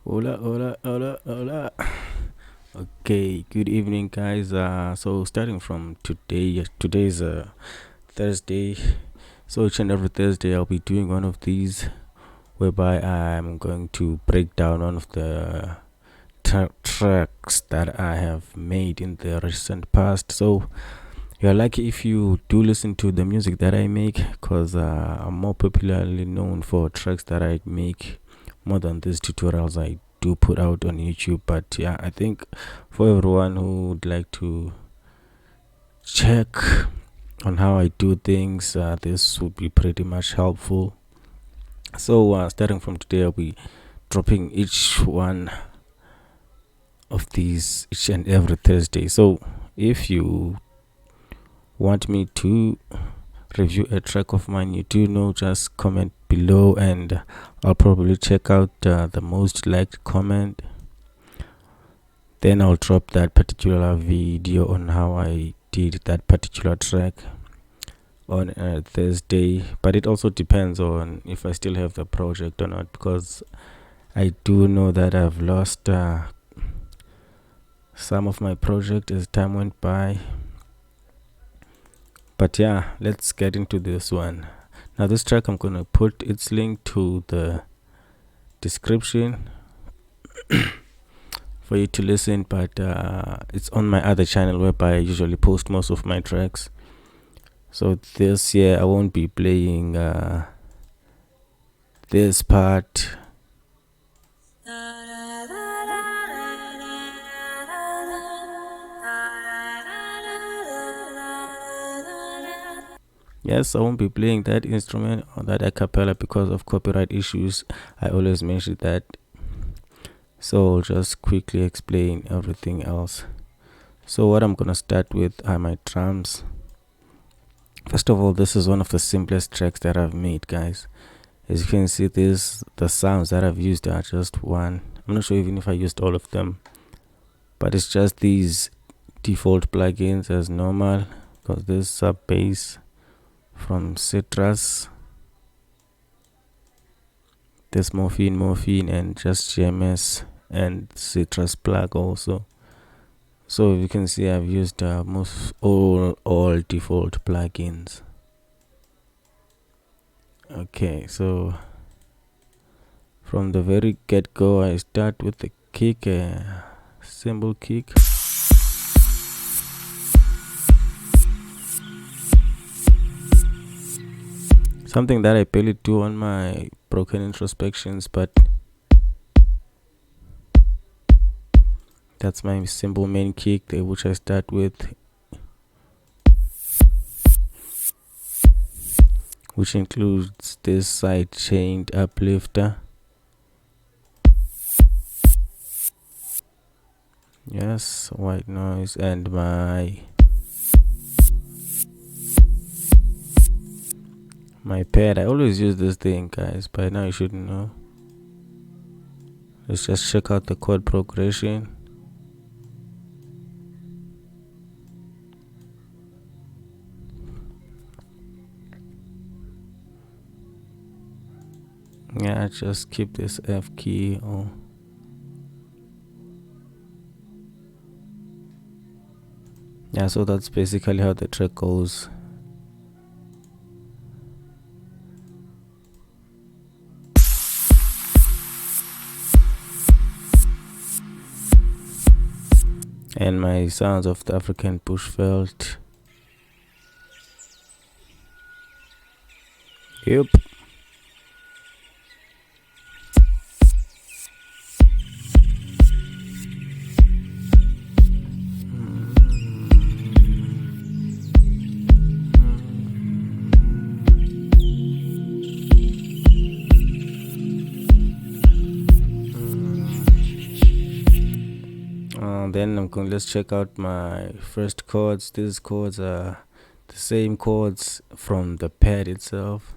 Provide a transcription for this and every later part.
Hola, hola, hola, hola. Okay, good evening, guys. So starting from today's Thursday. So each and every Thursday, I'll be doing one of these, whereby I'm going to break down one of the tracks that I have made in the recent past. So you're lucky if you do listen to the music that I make, because I'm more popularly known for tracks that I make more than these tutorials I do put out on YouTube. But yeah, I think for everyone who would like to check on how I do things, this would be pretty much helpful. So starting from today, I'll be dropping each one of these each and every Thursday. So if you want me to review a track of mine, you do know, just comment below and I'll probably check out the most liked comment. Then I'll drop that particular video on how I did that particular track on Thursday. But it also depends on if I still have the project or not, because I do know that I've lost some of my project as time went by. But yeah, let's get into this one. Now this track, I'm gonna put its link to the description for you to listen, but it's on my other channel whereby I usually post most of my tracks. So this year I won't be playing this part. Yes, I won't be playing that instrument or that a cappella because of copyright issues. I always mention that. So I'll just quickly explain everything else. So what I'm gonna start with are my drums. First of all, this is one of the simplest tracks that I've made, guys. As you can see, the sounds that I've used are just one. I'm not sure even if I used all of them, but it's just these default plugins as normal, because this sub bass from Citrus, this morphine and just GMS and Citrus plug also. So you can see I've used most all default plugins. Okay, so from the very get-go, I start with the kick, cymbal kick. Something that I barely do on my broken introspections, but that's my simple main kick, which I start with, which includes this side chained uplifter. Yes, white noise, and my pad. I always use this thing, guys, but now you should know. Let's just check out the chord progression. Yeah, just keep this F key on. Yeah, so that's basically how the track goes. And my sounds of the African bushveld. Yep. Then let's check out my first chords. These chords are the same chords from the pad itself.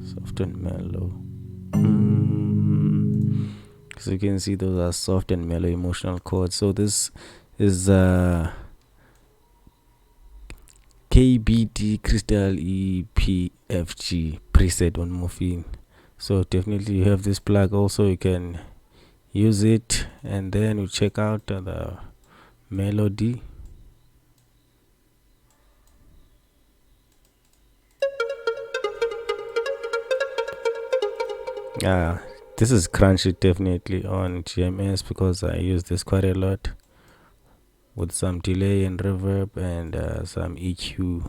Soft and mellow. So you can see those are soft and mellow emotional chords. So this is KBD Crystal EPFG preset on Morphine. So definitely you have this plug also, you can use it, and then you check out the melody. This is crunchy definitely on GMS because I use this quite a lot with some delay and reverb and some EQ.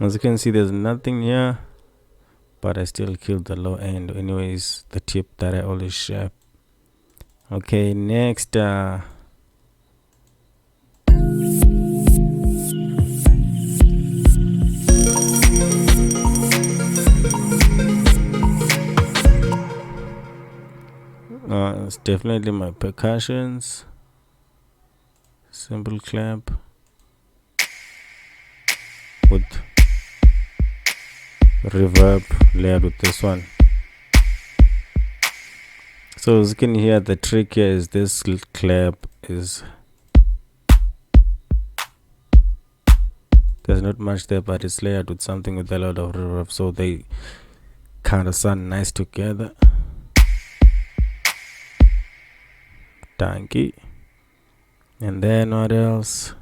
As you can see, there's nothing here, but I still killed the low end. Anyways, the tip that I always share. Okay, next it's definitely my percussions. Simple clap with reverb layered with this one. So as you can hear, the trick here is this clap is, there's not much there, but it's layered with something with a lot of reverb, so they kind of sound nice together. Thank you. And then what else?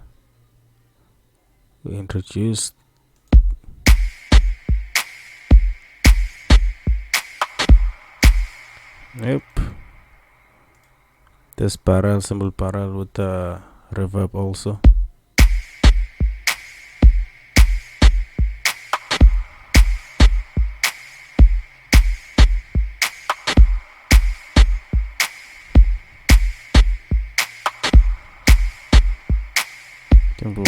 We introduced this barrel, simple barrel with the reverb also. Simple.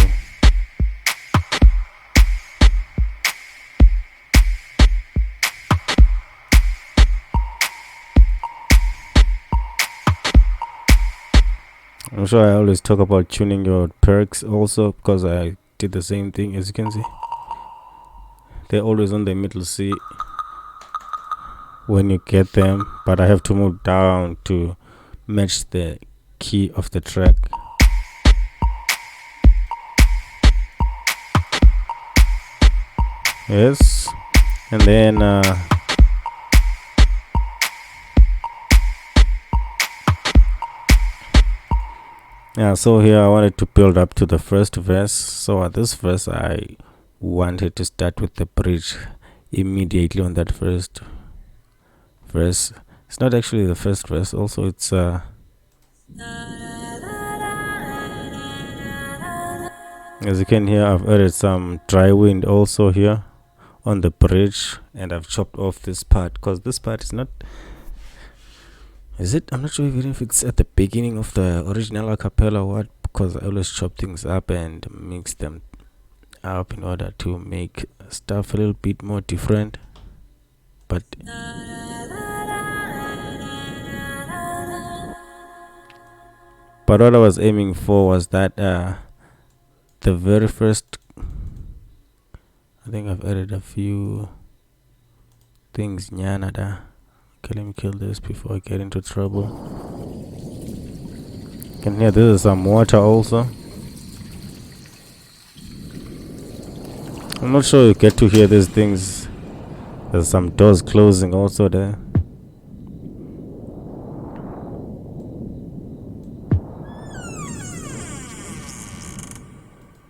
I'm sure I always talk about tuning your perks also, because I did the same thing. As you can see, they're always on the middle C when you get them, but I have to move down to match the key of the track. Yes, and then so here I wanted to build up to the first verse. So at this verse I wanted to start with the bridge immediately on that first verse. It's not actually the first verse, also it's as you can hear, I've added some dry wind also here on the bridge, and I've chopped off this part because this part is not, is it? I'm not sure even if it's at the beginning of the original a cappella or what, because I always chop things up and mix them up in order to make stuff a little bit more different. But what I was aiming for was that the very first, I think I've added a few things. Nyanada. Okay, let me kill this before I get into trouble. You can hear this is some water also. I'm not sure you get to hear these things. There's some doors closing also there.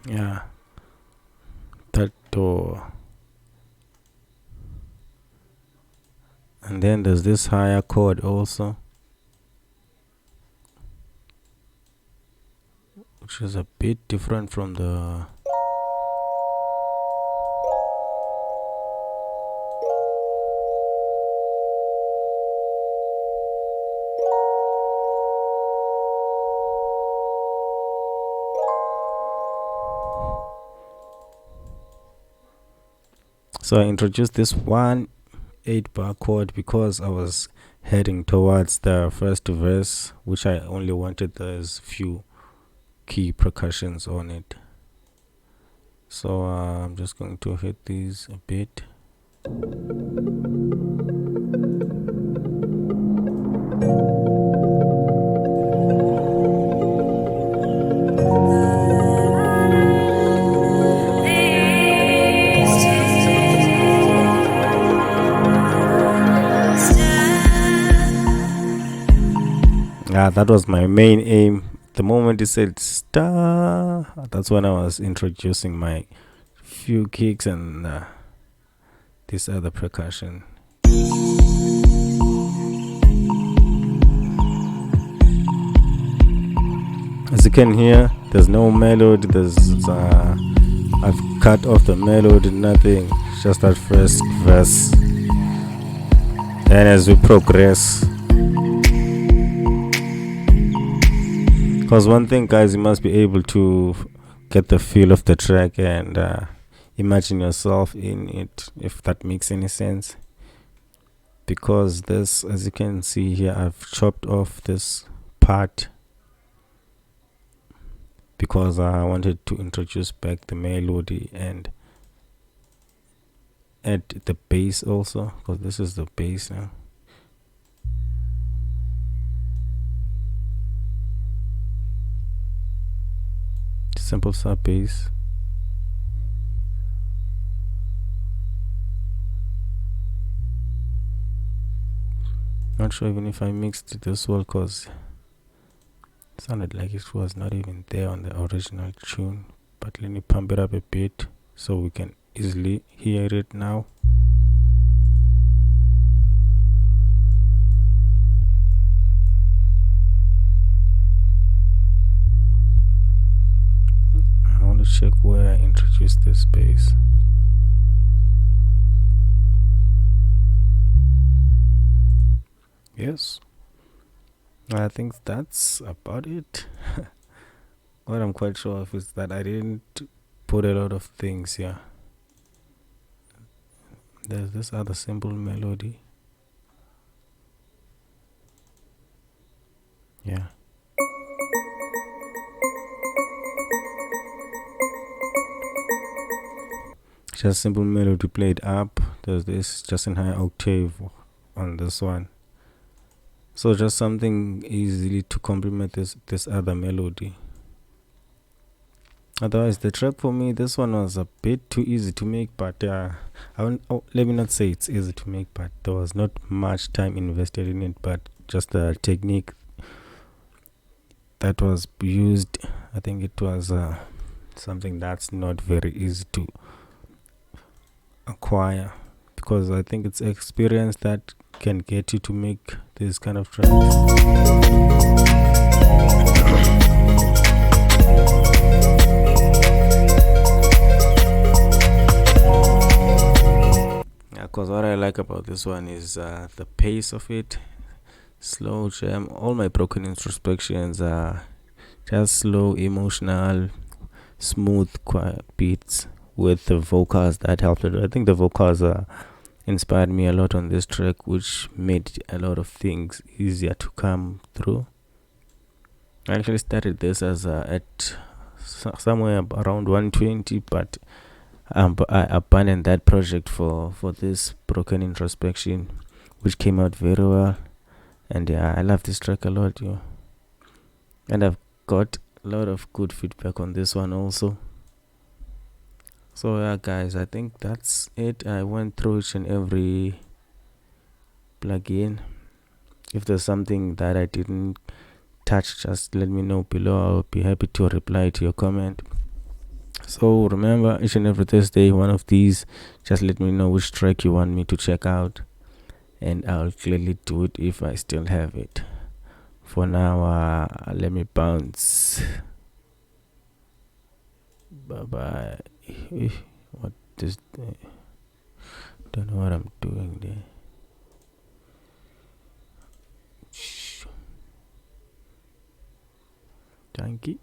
Yeah, that door. And then there's this higher chord also, which is a bit different from the so I introduced this 1/8-bar chord because I was heading towards the first verse, which I only wanted those few key percussions on it. So I'm just going to hit these a bit. That was my main aim. The moment it said star, that's when I was introducing my few kicks and this other percussion. As you can hear, there's no melody. I've cut off the melody, nothing. Just that first verse. And as we progress, because one thing, guys, you must be able to get the feel of the track and imagine yourself in it, if that makes any sense. Because this, as you can see here, I've chopped off this part because I wanted to introduce back the melody and add the bass also, because this is the bass now. Simple sub bass. Not sure even if I mixed it as well, because it sounded like it was not even there on the original tune. But let me pump it up a bit so we can easily hear it now. I want to check where I introduced this bass. Yes, I think that's about it. What I'm quite sure of is that I didn't put a lot of things here. There's this other simple melody. Yeah. Just simple melody played up. There's this just in high octave on this one. So just something easily to complement this other melody. Otherwise, the track for me, this one was a bit too easy to make, but let me not say it's easy to make, but there was not much time invested in it, but just the technique that was used, I think it was something that's not very easy to acquire, because I think it's experience that can get you to make this kind of tracks. Because what I like about this one is the pace of it. Slow jam. All my broken introspections are just slow, emotional, smooth, quiet beats with the vocals that helped it. I think the vocals inspired me a lot on this track, which made a lot of things easier to come through. I actually started this as at somewhere around 120, but I abandoned that project for this broken introspection, which came out very well. And yeah, I love this track a lot, yo. And I've got a lot of good feedback on this one also. So yeah, guys, I think that's it. I went through each and every plugin. If there's something that I didn't touch, just let me know below. I'll be happy to reply to your comment. So remember, each and every Thursday, one of these, just let me know which track you want me to check out, and I'll clearly do it if I still have it. For now, let me bounce. Bye bye. What is the, don't know what I'm doing there. Thank you.